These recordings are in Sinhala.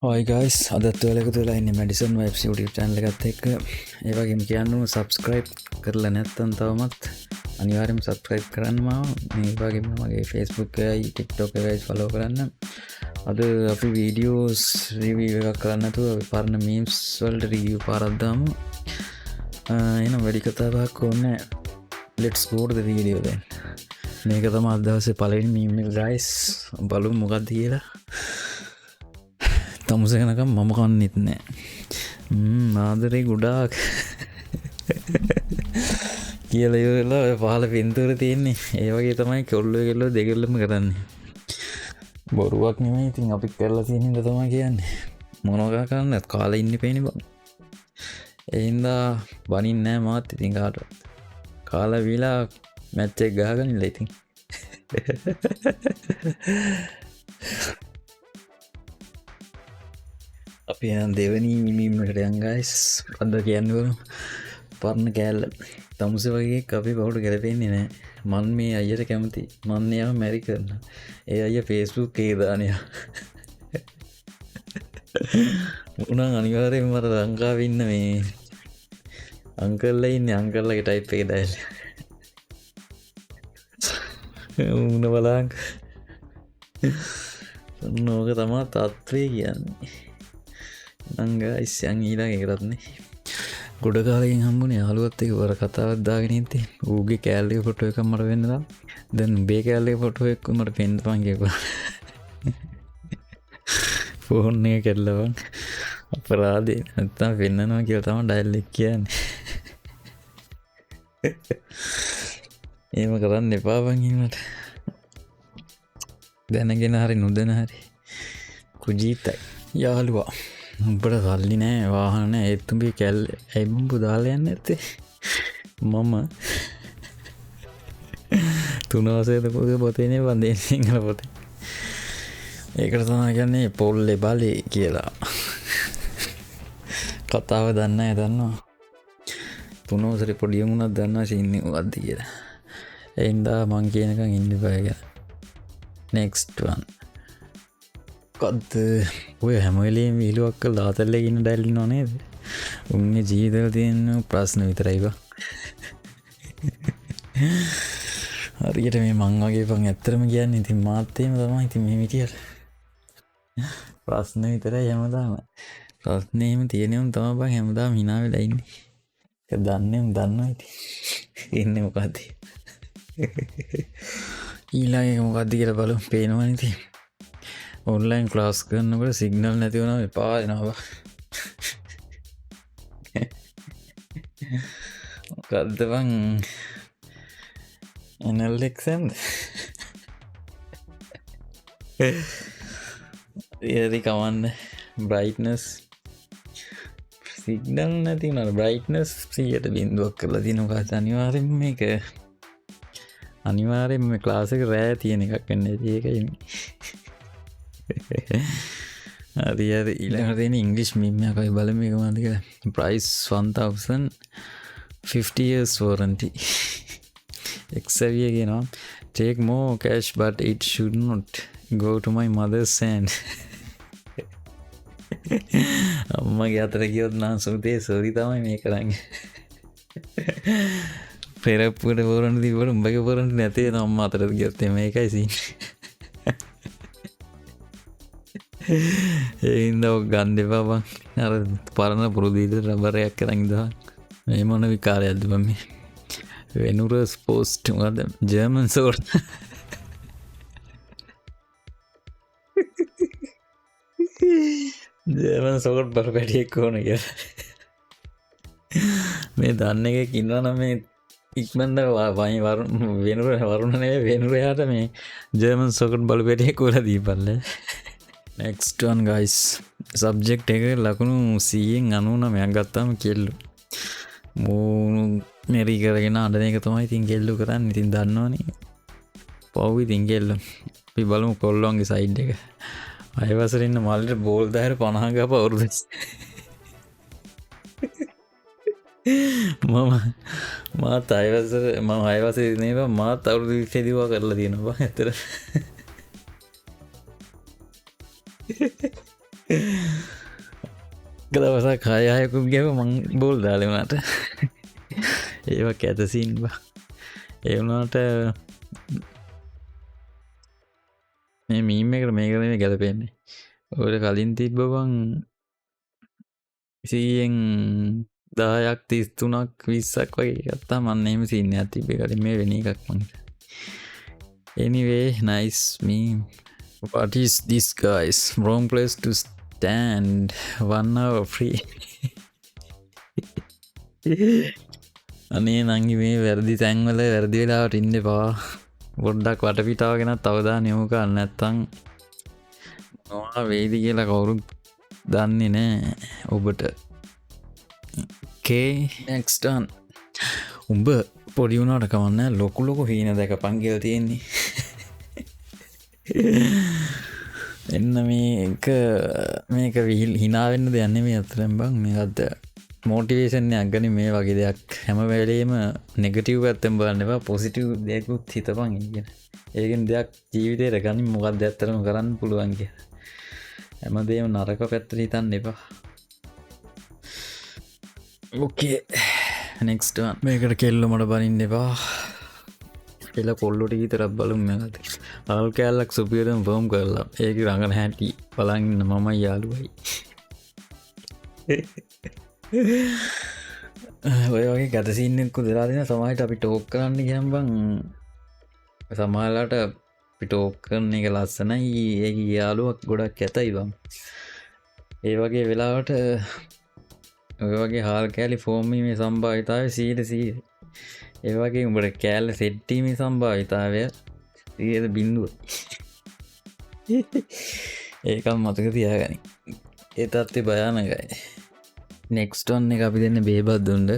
හොයි ගයිස් අදත් ඔයාලා එකතු වෙලා ඉන්නේ මැඩිසන් වයිබ්ස් YouTube channel එකත් එක්ක. ඒ වගේම කියන්න ඕන subscribe කරලා නැත්නම් තවමත් අනිවාර්යෙන්ම subscribe කරන්න මාව. මේ වගේම මගේ Facebook එකයි TikTok එකයි follow කරන්න. අද අපි videos review එකක් කරන්න නැතුව අපි පරණ memes වලට review පාරක් දාමු. එහෙනම් වැඩි කතාවක් ඕනේ. Let's go to the video then. මේක තමයි අද දවසේ පළවෙනි meme එක guys. බලමු මොකක්ද කියලා. තමුසකනකම් මම කන්නෙත් නෑ ආදරේ ගොඩාක් කියල ඉවරලා පහල පින්තුර තියෙන්නේ ඒ වගේ තමයි කොල්ලො කෙල්ලෝ දෙකල්ලම කරන්නේ බොරුවක් නෙමෙයි ඉතින් අපි කරලා තියෙන හින්දා තමයි කියන්නේ මොනවා කරන්නත් කාලේ ඉන්න පේන්නේ බං ඒ හින්දා බනින්නේ නෑ මාත් ඉතින් කාටවත් කාලා වීලා මැච් එක ගහගන්නilla ඉතින් අපි යන දෙවනි මීමකට යන් ගයිස් අද කියන්නවලු පරණ කෑල්ල තමුස වගේ අපි බවුඩ ගැලපෙන්නේ නෑ මන් මේ අයියට කැමති මන්න යාම මැරි කරන ඒ අය ෆේස්බුක් ඒදානයා උනන් අනිවාරයෙන් මට ලංකාවන්න මේ අංකල්ල ඉන්න අංකල්ලගේ ටයිප් එක දැල් උන බලාංක නෝක තමා තත්වේ කියන්නේ නංග ඉස්යන් ඊලා එකරත්නේ ගොඩ කාලයෙන් හම්බුනේ යාළුවත් එක වර කතාවක් දාගෙන ඉතින් ඌගේ කෑල්ලේ ෆොටෝ එකක් මට වෙන්න දා දැන් උඹේ කෑල්ලේ ෆොටෝ එකක් මට පෙන්නපන් කියපුවා ෆෝන් එක කැඩලවන් අපරාධේ නැත්තම් පෙන්නනවා කියලා තමයි ඩයල් එක කියන්නේ එහෙම කරන්න එපා බං එහෙමට දැනගෙන හරි නොදැන හරි කුජීතයි යාළුවා උඹට සල්ලි නෑ වාහන ඒත්තුඹේ කැල් ඇයිබුම්පු දාලා යන්න ඇත්තේ මම තුනවසේද පොද පොතේනේ වන්දේ සිංහල පොතේ ඒකට තමයි කියන්නේ පොල්ලේ බලේ කියලා කතාව දන්න අය දන්නවා තුනවසරේ පොඩි උණක් දන්නවා සින්නේ වද්දි කියලා ඒ හින්දා මං කියනකම් ඉන්න බෑ කියලා next one කොද්ද ඔය හැමවෙලේම විහිළුවක් කරලා දාතල්ලේ ඉන්න ඩැල්ලිනව නේද? උන්ගේ ජීවිතවල තියෙන ප්‍රශ්න විතරයි බා. හරියට මේ මං වගේ පන් ඇත්තටම කියන්නේ ඉතින් මාත් එහෙම තමයි ඉතින් මේ විදියට. ප්‍රශ්න විතරයි හැමදාම. ප්‍රශ්නේ එහෙම තියෙනවම තමයි බං හැමදාම hina වෙලා ඉන්නේ. ඒක දන්නවා ඉතින්. ඉන්නේ මොකද්ද? ඊළඟ එක මොකද්ද කියලා බලමු. පේනවනේ ඉතින්. ඔන්ලයින් ක්ලාස් කරනකොට සිග්නල් නැති වුණාම එපා වෙනවා. මොකද්ද බං NL exam ඒරි කවන්න බ්‍රයිට්නස් සිග්නල් නැති වුණාට බ්‍රයිට්නස් 100ට බිඳුවක් කරලා දිනවා අනිවාර්යෙන්ම මේක අනිවාර්යෙන්ම මේ ක්ලාස් එක රෑ තියෙන එකක් වෙන්නේ ඒකයි හරි ඊළඟට තියෙන ඉංග්‍රීසි මීම් එකයි බලමු මේක මොනවද කියලා. price 1000 50 years warranty. Xavier කියනවා take more cash but it should not go to my mother's hand. අම්මගේ අතට ගියොත් නම් සුදේ සෝරි තමයි මේ කරන්නේ. පෙරප්පුවට warranty තිබ්බට උඹගේ warranty නැතේ නම් අම්මා අතට ගියොත් මේකයි සීන්. ඒහින්ද ගන්න එපා බං අර පරණ පුරුදු රබරයක් කරන් ඉඳලා මේ මොන විකාරයක්ද බං මේ වෙනුරස් පෝස්ට් මොකද ජර්මන් සෝට් ජර්මන් සෝට් බරපැටියෙක් ඕන කියලා මේ දන්න එකක් ඉන්නවා නම් මේ ඉක්මනට වයි වෙනුර වරුණ නෙවෙයි වෙනුරයාට මේ German සෝකට් බලපැටියෙක් උලා දීපල්ල next one guys subject එක ලකුණු 199ක් ගත්තාම කෙල්ලු මෙරි කරගෙන අඬන එක තමයි ඉතින් කෙල්ලු කරන්නේ ඉතින් දන්නවනේ පව් ඉතින් කෙල්ලු අපි බලමු කොල්ලොන්ගේ සයිඩ් එක අයවසර ඉන්න මල්ලට බෝල් දායර 50 ගාප අවුරුදු මාත් අයවසර මම අයවසර ඉන්නේ මාත් අවුරුදු 20 දිවා කරලා තියෙනවා බං ඇත්තට දවසක් කායයකුත් ගැව මං බෝල් දාලවනට ඒවක් ඇතසින් බා ඒවනාට මේ මීම එකට මේ කරන ගැලපෙන්නේ ඔට කලින් තිබ්බවන් සියෙන් 10ක් 33ක් 20ක් වගේ ගත්තා මන්න එහෙම සීන් එකක් තිබ්බේ කලින් මේ වෙන එකක් මං anyway nice meme what is this guys wrong place to stand 1 hour free අනේ නංගි මේ වැරදි තැන්වල වැරදි වෙලාවට ඉන්න එපා පොඩ්ඩක් වටපිටාව ගැනත් අවධානය යොමු කරන්න නැත්නම් මොනවා වෙයිද කියලා කවුරුත් දන්නේ නැහැ ඔබට okay next one උඹ පොඩි වුණාට කමන්නේ ලොකු ලොකු හීන දැකපන් කියලා තියෙන්නේ එන්න මේක හිනා වෙන්න දෙයක් නෙමෙයි අතරෙන් බං මේකත් මොටිවේෂන් එකක් ගනි මේ වගේ දෙයක් හැම වෙලේම නෙගටිව් පැත්තෙන් බලන්න එපා පොසිටිව් දෙයක්ත් හිතපන් ඉගෙන ඒකෙන් දෙයක් ජීවිතේට ගනින් මොකක්ද ඇත්තටම කරන්න පුළුවන් කියලා හැමදේම නරක පැත්තට හිතන්න එපා okay next one මේකට කෙල්ල මට බනින්න එපා එල කොල්ලොට විතරක් බලමු මේකට අල් කෑල්ලක් සුපියරම ෆෝම් කරලා ඒක රඟන හැටි බලන් ඉන්න මම යාළුවයි ඔය වගේ ගත සීන් එකක් දෙලා දෙන සමහරට අපි ටෝක් කරන්න ගියම් බං සමහරලාට අපි ටෝක් කරන එක ලස්සනයි ඒක යාළුවක් ගොඩක් ඇතයි බං ඒ වගේ වෙලාවට ඔය වගේ හාල් කෑලි ෆෝම් වීමේ සම්භාවිතාවය 100% ඒ වගේ උඹට කෑල්ල සෙට් වීමේ සම්භාවිතාවය 0.0 ඒකත් මතක තියාගනි ඒ තත්ත්වය භයානකයි නෙක්ස්ට් ඔන් එක අපි දෙන්න බේබද්දුන්ට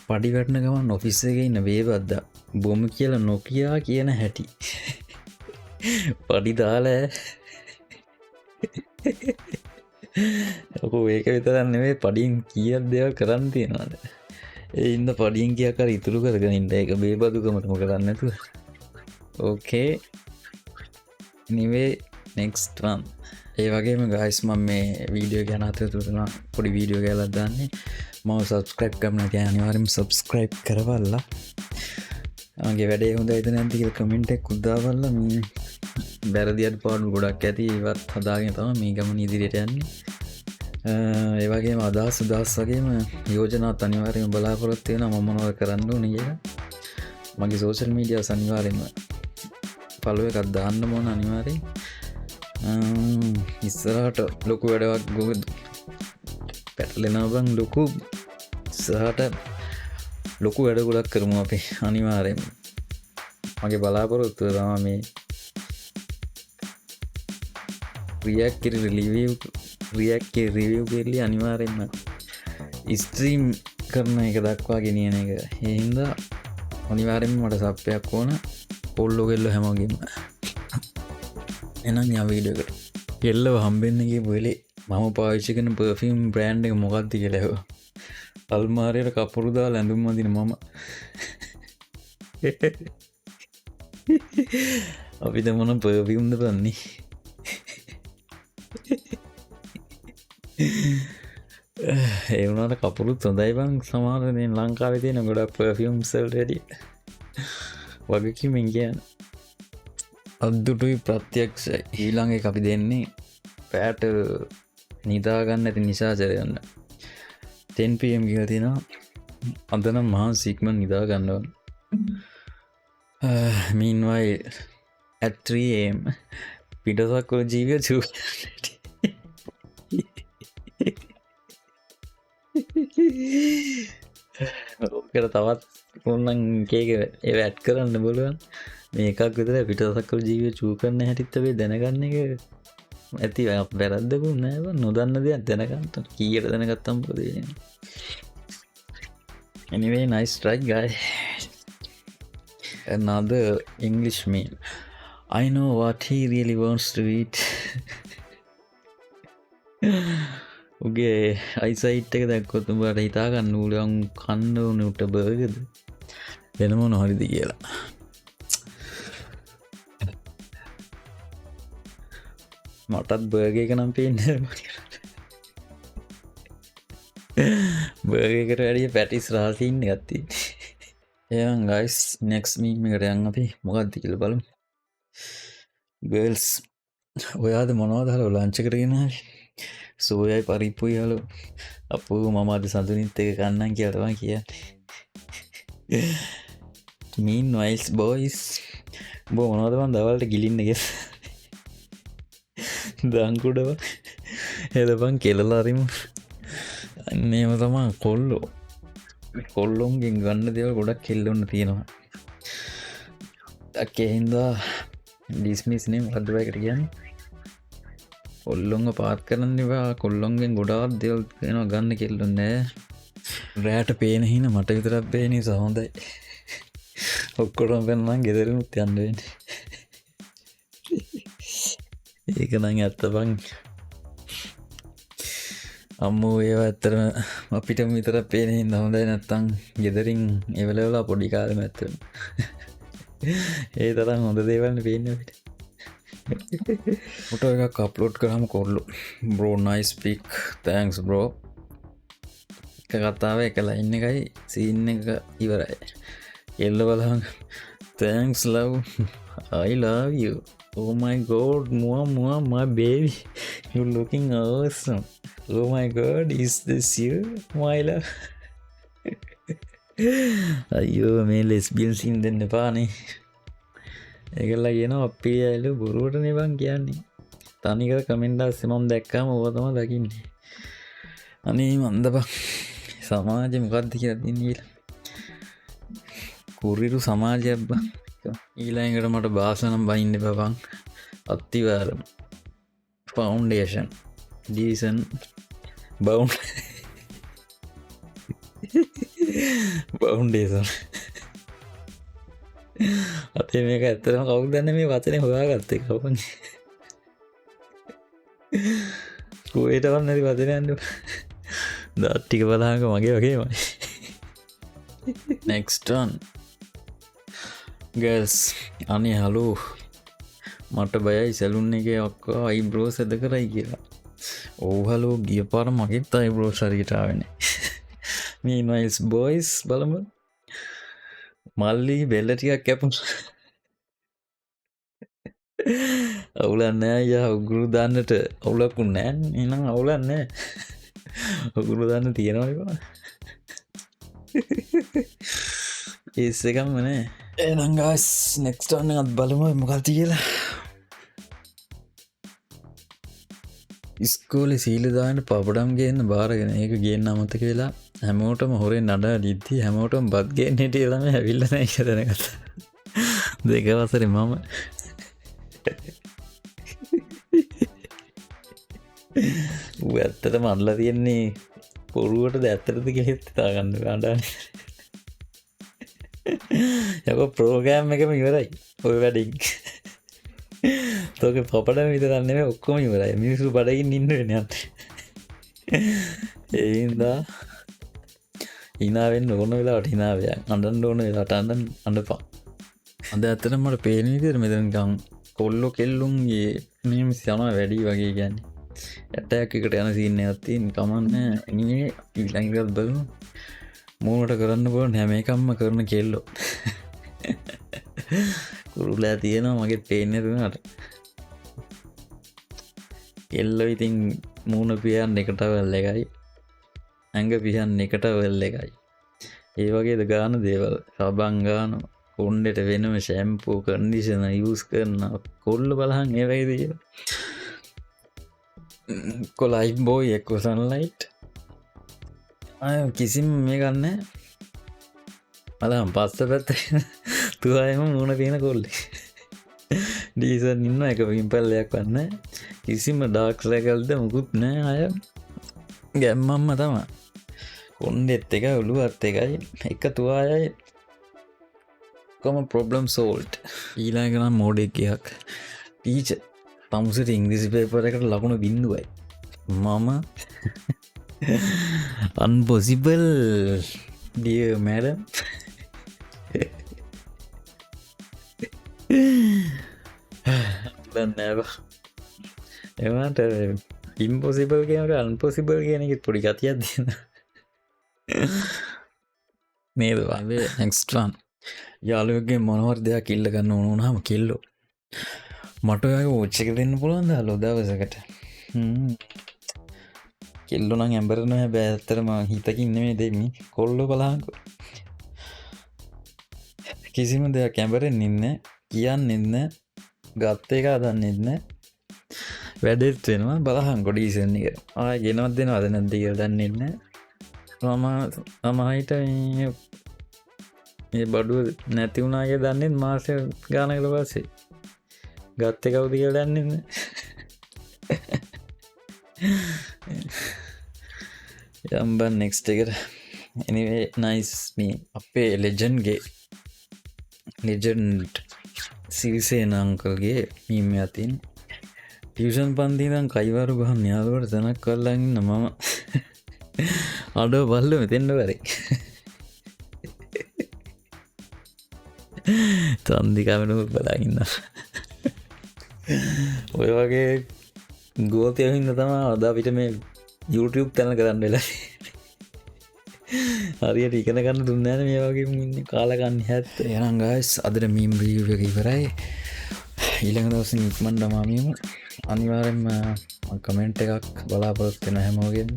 පඩි වැටන ගමන් ඔෆිස් එකේ ඉන්න බේබද්දා බොම කියලා නොකියා කියන හැටි පඩි දාලා ඔකෝ ඒක විතරක් නෙමෙයි පඩියෙන් කීයක් දේවල් කරන්න තියනවාද ඒ ඉන්න පඩියෙන් කියා කර ඉතුරු කරගෙන ඉන්න ඒක බේබදුකමටම කරන්න නැතුව ඕකේ anyway next one ඒ වගේම ගයිස් මම මේ වීඩියෝ ගැන අතරතුරන පොඩි වීඩියෝ ගැලක් දාන්නේ මම සබස්ක්‍රයිබ් කරන්න තිය අනිවාර්යෙන්ම සබස්ක්‍රයිබ් කරවල්ලා මගේ වැඩේ හොඳයිද නැද්ද කියලා කමෙන්ට් එකක් උදාවල්ලා මේ වැරදි අඩපාඩු ගොඩක් ඇති ඒවත් හදාගෙන තමයි මේ ගමන ඉදිරියට යන්නේ ඒ වගේම අදහස් වගේම යෝජනාත් අනිවාර්යෙන්ම බලාපොරොත්තු වෙනවා මම මොනවද කරන්න ඕනේ කියලා මගේ සෝෂල් මීඩියාස් අනිවාර්යෙන්ම ෆලෝ එකක් දාන්න ඕන අනිවාර්යෙන් ඉස්සරහට ලොකු වැඩක් ගොද පැටලෙනවා බං ලොකු ඉස්සරහට ලොකු වැඩ ගොඩක් කරමු අපි අනිවාර්යෙන්ම මගේ බලාපොරොත්තුව තමයි මේ රියැක්ට් රිවිව් කරලි අනිවාර්යෙන්ම ස්ට්‍රීම් කරන එක දක්වා ගෙනියන එක ඒ හින්දා අනිවාර්යෙන්ම මට සබ්යක් ඕන කොල්ලෝ කෙල්ලෝ හැමෝගෙම එනම් යා වීඩියෝ එකට කෙල්ලව හම්බෙන්න ගිහපු වෙලේ මම පාවිච්චි කරන පර්ෆියුම් බ්‍රෑන්ඩ් එක මොකක්ද කියලා ඇහුවා අල්මාරියට කපුරු දාලා ඇඳුම් අඳින මම අපිට මොන පර්ෆියුම්ද බන්නේ ඒ වුණාට කපුරුත් හොඳයි බං සමහර මේ ලංකාවේ තියෙන ගොඩක් පර්ෆියුම්ස් වලට වැඩිය වගකීමෙන් කියන්නේ අද්දුටුයි ප්‍රත්‍යක්ෂයි ඊළඟ එක අපි දෙන්නේ පෑට නිදාගන්න ඇති නිශාචරයන්න 10pm කියලා තියෙනවා අදනම් මහන්සි ඉක්මන් නිදා ගන්න ඕන meanwhile at 3am පිටසක්වල ජීවිය චූ ඕකට තවත් ඔන්නන් කේක ඒ ඇට් කරන්න බලුවන් මේකක් විතර පිටසක්වල ජීවිය චූ කරන්න හැටිත්තවේ දැනගන්න එක ඇති වැරද්දකු නෑව නොදන්න දෙයක් දැනගන්නට කීයට දැනගත්තම් පොදේ anyway nice try guy another English meme I know what he really wants to eat උගේ අයිසයිට් එක දැක්කොත් උඹට හිතා ගන්න උලන් කන්න ඕන උට බර්ගර්ද වෙන මොන හරිද කියලා මටත් බර්ග එක නම් පේන්න බර්ගකට වැඩිය පැටිස් රාසින්න ගත්ති එයන් ගයිස් නෙක්ස් මීමකට යන් අපි මොකක්ද කියල බලමු ගල්ස් ඔයාද මොනවදහල ලංච කරගෙන සෝයයි පරිප්පු යාලු අපපු මමද සඳනිත් එක කන්නන් කියලවා කිය මීන් වයිල්ස් බෝයිස් බෝ මොනවදවන් දවල්ට ගිලින්නගෙ දංකුඩව හෙලපන් කෙලලාරිමු අන්නේම තමා කොල්ලෝ කොල්ලොන්ගෙන් ගන්න දෙවල් ගොඩක් කෙල්ලොන්න තියෙනවා අක්කෙහින්දා ඩිස්මිස්නේ මදවයකට කියන්න කොල්ලොංග පාත් කරන්නවා කොල්ලොන්ගෙන් ගොඩාත් දෙවල් වෙනවා ගන්න කෙල්ලොන්නෑ රෑට පේන හින මට විතරක් පේනි සහොඳයි ඔක්කොටම පෙන්නම් ගෙදරනුත් යන්නුවෙන් ඒක නං ඇත්ත බං අම්මෝ ඒවා ඇත්තරම අපිට විතර පේනහින් හොඳයි නැත්තං ගෙදරින් එවලවලා පොඩි කාලම ඇත්තරම ඒ තරම් හොඳ දේවල්න්න පේනට මොට එකක් අප්ලෝඩ් කරහම කොල්ලු bro nice pic thanks bro එක කතාව එකලා ඉන්න එකයි සීන්න එක ඉවරයි එල්ල බලහන් thanks love I love you oh my god my baby you looking awesome oh my god is this you my love අයෝ මේ ලෙස්බියන් සින් දෙන්න පානේ ඒකල්ලා කියන අපේ ඇලු බොරුවට නිබං කියන්නේ තනිකර කමෙන්ඩා සෙමම් දැක්කාම ඕවතම දකින්නේ අනේ මන්දපක් සමාජ මොකක්ද කියලා තින්නීල කුරිරු සමාජයක්බ ඊලාඟට මට භාසනම් බයින්න බබං අත්තිවාරම ෆවුන්ඩේෂන් ඩීසන් බවුන්් බවුන්ඩේසන් අතේ මේක ඇත්තරම කවුක් දන්න මේ වචනය හොයාගත්තේ කවපන් කෝයටවන් නැති වචනයන්න දත්ටික බලාක මගේ වගේමයි නෙක්ස්ටන් ගල්ස් අනේ හලු මට බයයි සැලුන්න එක ඔක්කා අයිබ්‍රෝ සැද කරයි කියලා ඕහලෝ ගිය පාර මගෙත් අයිබ්‍රෝ සරිටාවෙන මේ නයිස් බොයිස් බලම මල්ලි බෙල්ලටිකක් කැපු අවුලන්නෑ ය උගුරු දන්නට අවුලක්කු නෑන් එනම් අවුලන්නෑ උගුරු දන්න තියෙනවා ඒස් එකම් වනේ ඒනංගස් නෙක්ස්ටන්න අත් බලම මොකල්ති කියලා ඉස්කෝලෙ සීලදාන්න පපඩම් ගන්න බාරගෙන ඒක ගේන්න අමත කියලා හැමෝටම හොරේ නඩා දිද්දි හැමෝටම බත්ගේ නෙට ලම ඇවිල්ලන කරනගත දෙකවසර මම ඇත්තට මල්ල තියෙන්නේ පොරුවට ඇත්තරද කෙහෙත් තාගන්න ගඩාන යක ප්‍රෝගෑම් එකම ඉවරයි ඔය වැඩින් තෝක පපට විතරන්නේ ඔක්කොම ඉවරයි මිනිසු බඩගින් ඉන්න වෙනත් ඒදා ඉනාවෙන් ඕන වෙලාට හිනාවය අඩන් ඕන වෙලාට අඩපා අද ඇත්තට මට පේන විදිර මෙතනකම් කොල්ලො කෙල්ලුන්ගේ මෙම සම වැඩි වගේ ගැන්නේ ඇටයක් එකට යන සින්න ඇත්තින් කමන්න ඒ ඉලංගත් බලු මූනට කරන්න බෝ හැම එකම්ම කරන කෙල්ලෝ කුරුලෑ තියෙනවා මගේ පේනතුනට කෙල්ලො ඉතින් මූුණ පියන් එකට වෙල්ල එකයි ඇඟ පිහන් එකට වෙල්ල එකයි ඒ වගේද ගාන දේවල් සබංගාන කොන්්ඩට වෙනම ශැම්පූ කන්ඩිෂන යස් කරන කොල්ල බලහන් ඒවයිද කොලයි බෝයි එක්ව සන්ලයිට් කිසිම මේ ගන්න මලම් පස්ස පැත්ත තුවායම මුණ තියෙන කොල්ලෙ ඩීසන් ඉන්න එක පිම්පල්ලයක් වන්න කිසිම ඩාක්ස් ලැකල්ද මුකුත් නෑ අය ගැම්මම්ම තමා කොන්්ඩෙත් එක ඔලු අත් එකයි එක තුවායයි කොම ප්‍රොබ්ලම් සෝල්ට් ඊලාගනම් මෝඩෙක්කයක් ටීච තමුසට ඉංග්‍රිසි පේපර එකට ලකුණු බින්දුවයි මම අන්පොසිබල් ඩිය මැඩම් නෑබ එවාට ඉම්පොසිබල් කියනට අන්පොසිබල් කියන එකත් පොඩි ගතියක් දෙන්න නේදවා එක්ස්ට්‍රාන් යාලුවගේ මොනවර් දෙයක් කිල්ල ගන්න ඕනුනහම කිල්ලෝ මට ෝච්චක දෙන්න පුළුවන්ද ලොදවසකට කෙල්ලුනම් ඇඹරන බෑත්තරම හිතකින්නමේ දෙමි කොල්ලො බලාකු කිසිම දෙයක් ඇඹරෙන් ඉන්න කියන්න එන්න ගත්ත එක අදන්න එන්න වැඩෙත් වෙනවා බලහන් ගොඩීසන්නේ කර ආය ගෙනවත් දෙෙන අද නැද්දික දන්න එන්න මමහිට මේ බඩුව නැතිවුණගේ දන්නෙත් මාසය ගානකට පස්සේ ගත්ත කවුද කියල දන්නන්න යම්බන් නෙක්ස්ට එකට එනිවේ නයිස් මේ අපේ ලෙජන්ගේ ලෙජන්ඩ් සිරිසේ නංකල්ගේ මීම අතින් ටියෂන් පන්තිදම් කයිවරු ගහන් යාදුවට තැනක් කරලාගන්න මම අඩෝ බල්ල මෙතෙන්ඩ වැරේ තන්දිකමනුත් බලාගන්න ඔය වගේ ගෝතයහින්න තම අදා පිට මේ YouTube තැන කරන්න වෙලා හරියට ඉගෙන ගන්න දුන්නෑන මේ වගේ ඉන්න කාලගන්න හැත් යනංගයිස් අදට මීම් රීව එක ඉවරයි ඊළඟ දවසින් ඉක්මන් ඩමාමියම අනිවාරෙන්ම කමෙන්ට් එකක් බලාපොරොත්වෙන හැමෝගෙන්ම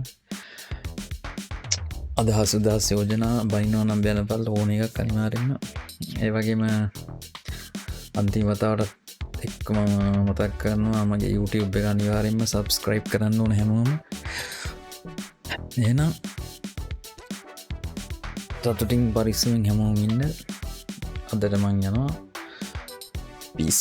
අදහස් උදහස් යෝජනා බයිනෝ නම් බැන පල් ඕන එකක් අනිවාරෙන්ම ඒ වගේම අන්තිමතාවට එක්කම මතක් කරනවා මගේ YouTube එක අනිවාරෙන්ම සබස්ක්‍රයිබ් කරන්න ඕන හැමෝම එනම් තතුටින් පරිස්සුවෙන් හැමෝම ඉන්න අදට මං යනවා පිස්